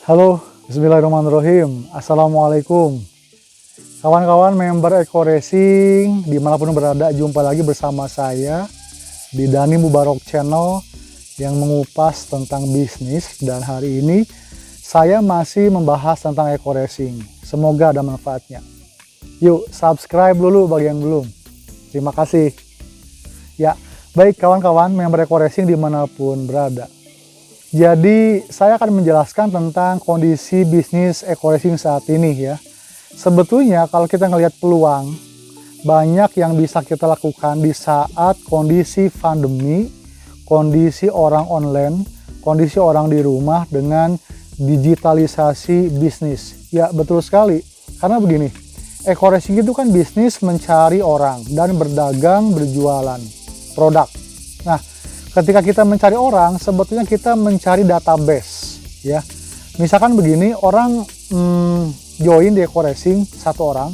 Halo, bismillahirrahmanirrahim. Assalamualaikum. Kawan-kawan member Eko Racing, dimanapun berada, jumpa lagi bersama saya di Dhani Mubarok Channel yang mengupas tentang bisnis. Dan hari ini saya masih membahas tentang Eko Racing. Semoga ada manfaatnya. Yuk, subscribe dulu bagi yang belum. Terima kasih. Ya, baik kawan-kawan member Eko Racing dimanapun berada. Jadi saya akan menjelaskan tentang kondisi bisnis Eko Racing saat ini ya. Sebetulnya kalau kita ngelihat peluang, banyak yang bisa kita lakukan di saat kondisi pandemi, kondisi orang online, kondisi orang di rumah dengan digitalisasi bisnis. Ya betul sekali, karena begini, Eko Racing itu kan bisnis mencari orang dan berdagang berjualan produk. Nah, ketika kita mencari orang, sebetulnya kita mencari database, ya. Misalkan begini, orang join di Eko Racing satu orang,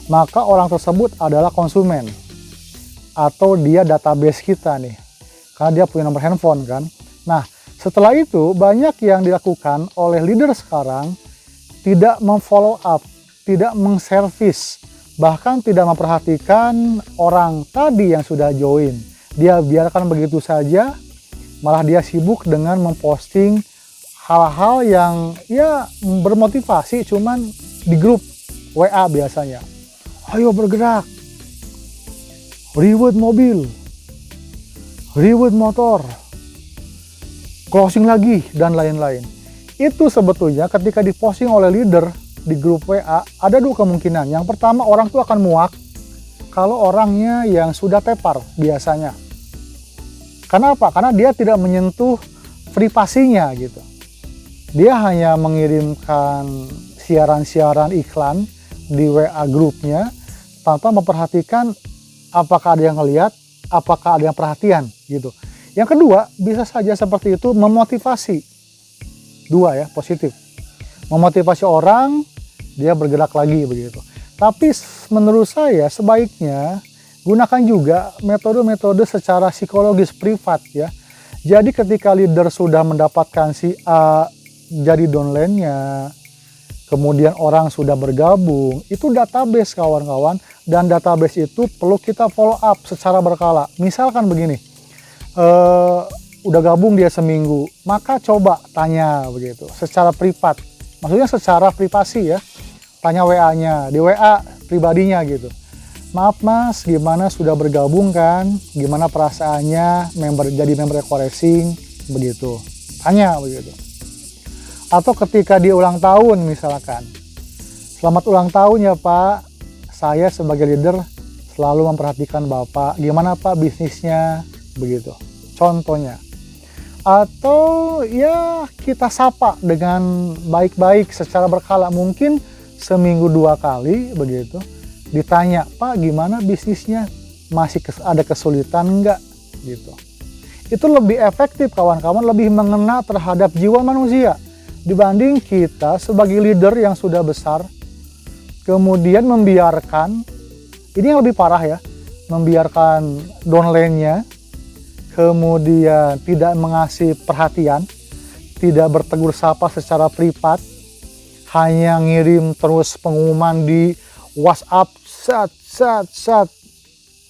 maka orang tersebut adalah konsumen atau dia database kita nih, karena dia punya nomor handphone kan. Nah, setelah itu banyak yang dilakukan oleh leader sekarang tidak memfollow up, tidak mengservis, bahkan tidak memperhatikan orang tadi yang sudah join. Dia biarkan begitu saja, malah dia sibuk dengan memposting hal-hal yang ya bermotivasi, cuman di grup WA biasanya. Ayo bergerak, reward mobil, reward motor, closing lagi, dan lain-lain. Itu sebetulnya ketika diposting oleh leader di grup WA, ada dua kemungkinan. Yang pertama, orang tuh akan muak kalau orangnya yang sudah tepar biasanya. Kenapa? Karena dia tidak menyentuh privasinya gitu. Dia hanya mengirimkan siaran-siaran iklan di WA grupnya tanpa memperhatikan apakah ada yang ngelihat, apakah ada yang perhatian gitu. Yang kedua, bisa saja seperti itu memotivasi. Dua ya, positif. Memotivasi orang, dia bergerak lagi begitu. Tapi menurut saya sebaiknya gunakan juga metode-metode secara psikologis privat ya. Jadi ketika leader sudah mendapatkan si A jadi downline-nya, kemudian orang sudah bergabung, itu database kawan-kawan, dan database itu perlu kita follow up secara berkala. Misalkan begini, udah gabung dia seminggu, maka coba tanya begitu, secara privat. Maksudnya secara privasi ya, tanya WA-nya, di WA pribadinya gitu. Maaf mas, gimana sudah bergabung kan? Gimana perasaannya jadi member Eko Racing? Begitu. Tanya begitu. Atau ketika dia ulang tahun misalkan. Selamat ulang tahun ya Pak. Saya sebagai leader selalu memperhatikan Bapak. Gimana Pak bisnisnya? Begitu. Contohnya. Atau ya kita sapa dengan baik-baik secara berkala. Mungkin seminggu 2 kali begitu. Ditanya, Pak gimana bisnisnya? Masih ada kesulitan enggak? Gitu. Itu lebih efektif kawan-kawan, lebih mengena terhadap jiwa manusia. Dibanding kita sebagai leader yang sudah besar, kemudian membiarkan, ini yang lebih parah ya, membiarkan downline-nya, kemudian tidak mengasih perhatian, tidak bertegur sapa secara privat, hanya ngirim terus pengumuman di WhatsApp,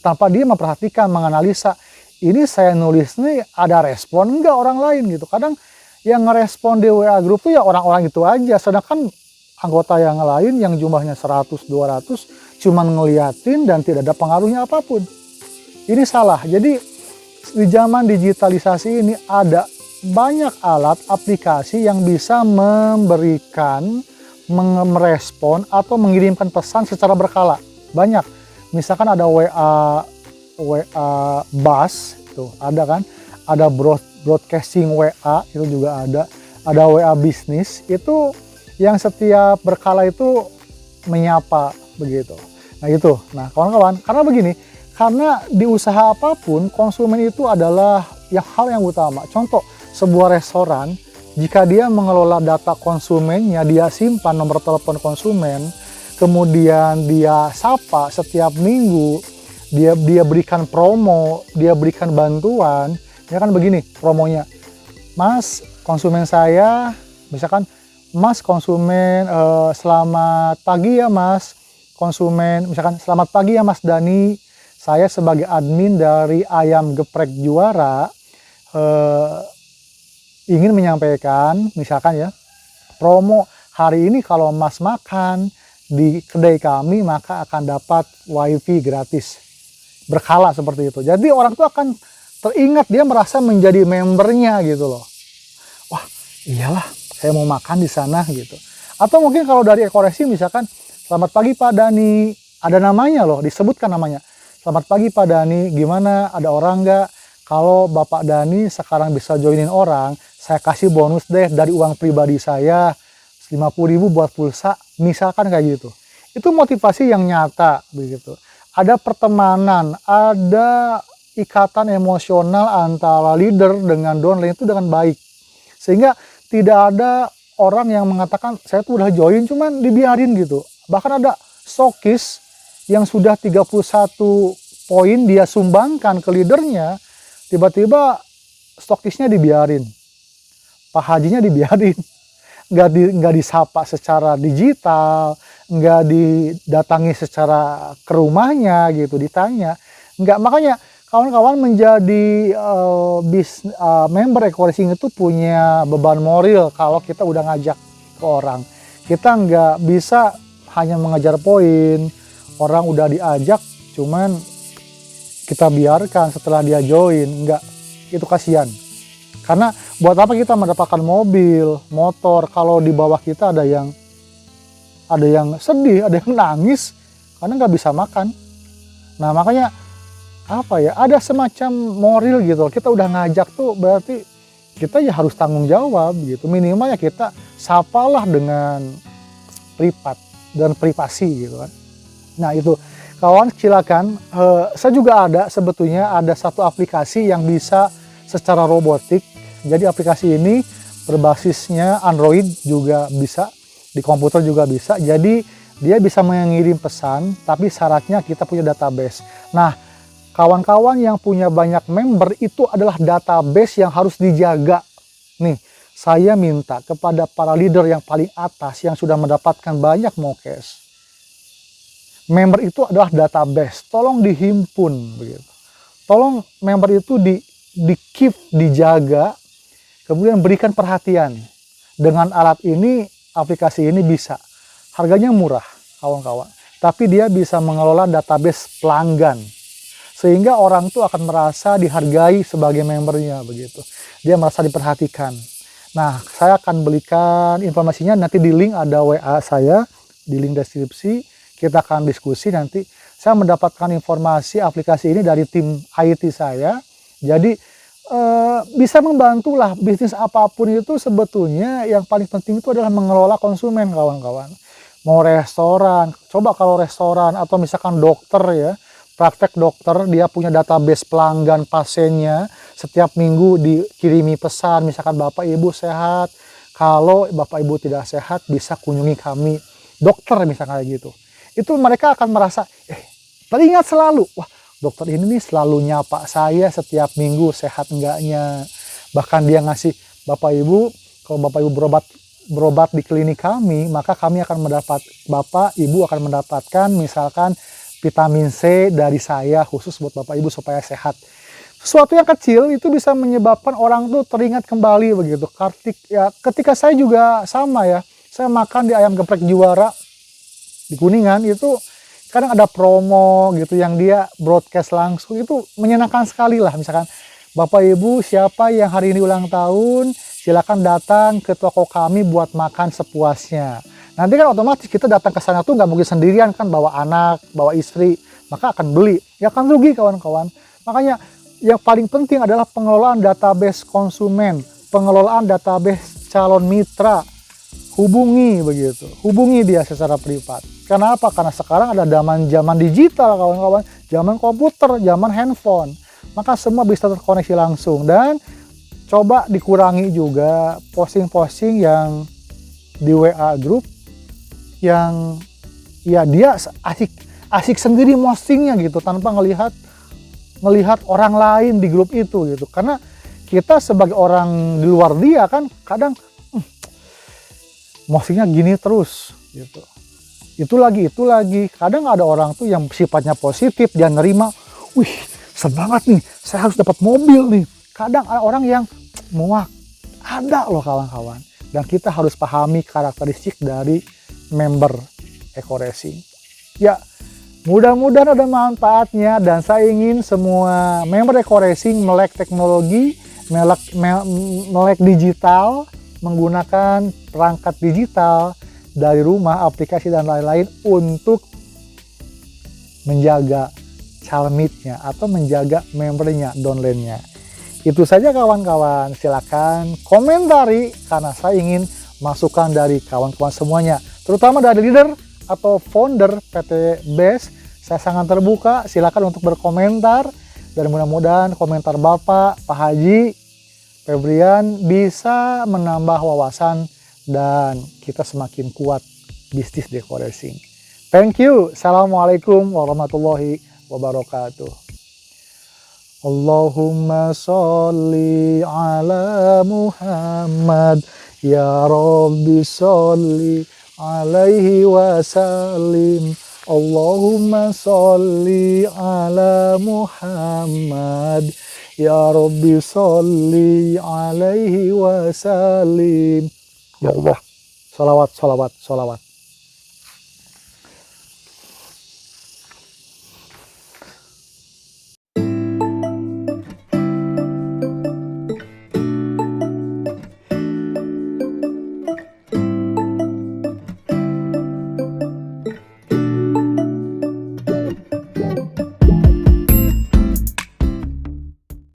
tanpa dia memperhatikan, menganalisa, ini saya nulis nih ada respon enggak orang lain gitu. Kadang yang ngerespon di WA grup tuh ya orang-orang itu aja, sedangkan anggota yang lain yang jumlahnya 100, 200 cuman ngeliatin dan tidak ada pengaruhnya apapun. Ini salah. Jadi di zaman digitalisasi ini ada banyak alat aplikasi yang bisa memberikan, merespon atau mengirimkan pesan secara berkala. Banyak. Misalkan ada WA Buzz, tuh ada kan? Ada broadcasting WA, itu juga ada. Ada WA bisnis, itu yang setiap berkala itu menyapa begitu. Nah itu. Nah kawan-kawan, karena begini, karena di usaha apapun konsumen itu adalah hal yang utama. Contoh, sebuah restoran, jika dia mengelola data konsumennya, dia simpan nomor telepon konsumen, kemudian dia sapa setiap minggu, dia berikan promo, dia berikan bantuan, ya kan begini promonya. Mas, konsumen saya misalkan Mas konsumen, selamat pagi ya Mas konsumen, misalkan selamat pagi ya Mas Dani, saya sebagai admin dari Ayam Geprek Juara ingin menyampaikan misalkan ya, promo hari ini kalau Mas makan di kedai kami maka akan dapat wifi gratis berkala seperti itu. Jadi orang tuh akan teringat, dia merasa menjadi membernya gitu loh. Wah iyalah saya mau makan di sana gitu. Atau mungkin kalau dari Ekoresi misalkan, selamat pagi Pak Dani, ada namanya loh, disebutkan namanya. Selamat pagi Pak Dani, gimana, ada orang nggak? Kalau Bapak Dani sekarang bisa joinin orang, saya kasih bonus deh dari uang pribadi saya 50.000 buat pulsa, misalkan kayak gitu. Itu motivasi yang nyata begitu. Ada pertemanan, ada ikatan emosional antara leader dengan downline itu dengan baik. Sehingga tidak ada orang yang mengatakan saya tuh udah join cuman dibiarin gitu. Bahkan ada stokis yang sudah 31 poin dia sumbangkan ke leadernya, tiba-tiba stokisnya dibiarin, Pak Hajinya dibiarin, nggak disapa secara digital, nggak didatangi secara ke rumahnya gitu, ditanya, nggak. Makanya kawan-kawan menjadi member Ekoresi itu punya beban moral. Kalau kita udah ngajak ke orang, kita nggak bisa hanya mengejar poin. Orang udah diajak cuman kita biarkan setelah dia join, enggak, itu kasihan. Karena buat apa kita mendapatkan mobil, motor, kalau di bawah kita ada yang sedih, ada yang nangis karena nggak bisa makan. Nah makanya apa ya, ada semacam moral gitu. Kita udah ngajak tuh berarti kita ya harus tanggung jawab gitu. Minimal ya kita sapalah dengan privat dan privasi gitu kan. Nah itu kawan, silakan. Saya juga ada sebetulnya ada satu aplikasi yang bisa secara robotik. Jadi aplikasi ini berbasisnya Android juga bisa, di komputer juga bisa. Jadi dia bisa mengirim pesan, tapi syaratnya kita punya database. Nah, kawan-kawan yang punya banyak member itu adalah database yang harus dijaga. Nih, saya minta kepada para leader yang paling atas yang sudah mendapatkan banyak mokes. Member itu adalah database, tolong dihimpun begitu. Tolong member itu di keep, dijaga, kemudian berikan perhatian. Dengan alat ini, aplikasi ini bisa. Harganya murah, kawan-kawan. Tapi dia bisa mengelola database pelanggan. Sehingga orang itu akan merasa dihargai sebagai membernya begitu. Dia merasa diperhatikan. Nah, saya akan berikan informasinya nanti di link, ada WA saya di link deskripsi. Kita akan diskusi nanti. Saya mendapatkan informasi aplikasi ini dari tim IT saya. Jadi bisa membantulah bisnis apapun itu. Sebetulnya yang paling penting itu adalah mengelola konsumen, kawan-kawan. Mau restoran, coba kalau restoran atau misalkan dokter ya, praktek dokter, dia punya database pelanggan pasiennya, setiap minggu dikirimi pesan, misalkan Bapak Ibu sehat, kalau Bapak Ibu tidak sehat bisa kunjungi kami dokter, misalkan kayak gitu. Itu mereka akan merasa teringat selalu, wah dokter ini nih selalu nyapa saya setiap minggu, sehat enggaknya. Bahkan dia ngasih, Bapak Ibu, kalau Bapak Ibu berobat di klinik kami, maka kami akan Bapak Ibu akan mendapatkan misalkan vitamin C dari saya khusus buat Bapak Ibu supaya sehat. Sesuatu yang kecil itu bisa menyebabkan orang tuh teringat kembali begitu. Ketika saya juga sama ya, saya makan di Ayam Geprek Juara di Kuningan itu kadang ada promo gitu yang dia broadcast langsung, itu menyenangkan sekali lah. Misalkan Bapak Ibu siapa yang hari ini ulang tahun, silakan datang ke toko kami buat makan sepuasnya. Nanti kan otomatis kita datang ke sana tuh nggak mungkin sendirian kan, bawa anak, bawa istri, maka akan beli, ya akan rugi kawan-kawan. Makanya yang paling penting adalah pengelolaan database konsumen, pengelolaan database calon mitra. Hubungi begitu, hubungi dia secara privat. Kenapa? Karena sekarang ada zaman digital kawan-kawan, zaman komputer, zaman handphone. Maka semua bisa terkoneksi langsung. Dan coba dikurangi juga posting-posting yang di WA group yang ya dia asik sendiri postingnya gitu tanpa ngelihat orang lain di grup itu gitu. Karena kita sebagai orang di luar dia kan kadang mosingnya gini terus gitu. Itu lagi. Kadang ada orang tuh yang sifatnya positif, dia nerima, wih semangat nih, saya harus dapat mobil nih. Kadang ada orang yang muak, ada loh kawan-kawan. Dan kita harus pahami karakteristik dari member Eko Racing. Ya, mudah-mudahan ada manfaatnya, dan saya ingin semua member Eko Racing melek teknologi, melek digital, menggunakan perangkat digital dari rumah, aplikasi dan lain-lain untuk menjaga calmitnya atau menjaga membernya, downline-nya. Itu saja kawan-kawan, silakan komentari karena saya ingin masukan dari kawan-kawan semuanya, terutama dari leader atau founder PT BES. Saya sangat terbuka, silakan untuk berkomentar, dan mudah-mudahan komentar Bapak, Pak Haji, Febrian bisa menambah wawasan dan kita semakin kuat bisnis di Eko Racing. Thank you. Assalamualaikum warahmatullahi wabarakatuh. Allahumma sholli ala Muhammad, ya Rabbi sholli alaihi wasallim. Allahumma sholli ala Muhammad, ya Rabbi sholli alaihi wasallim. Ya Allah, salawat.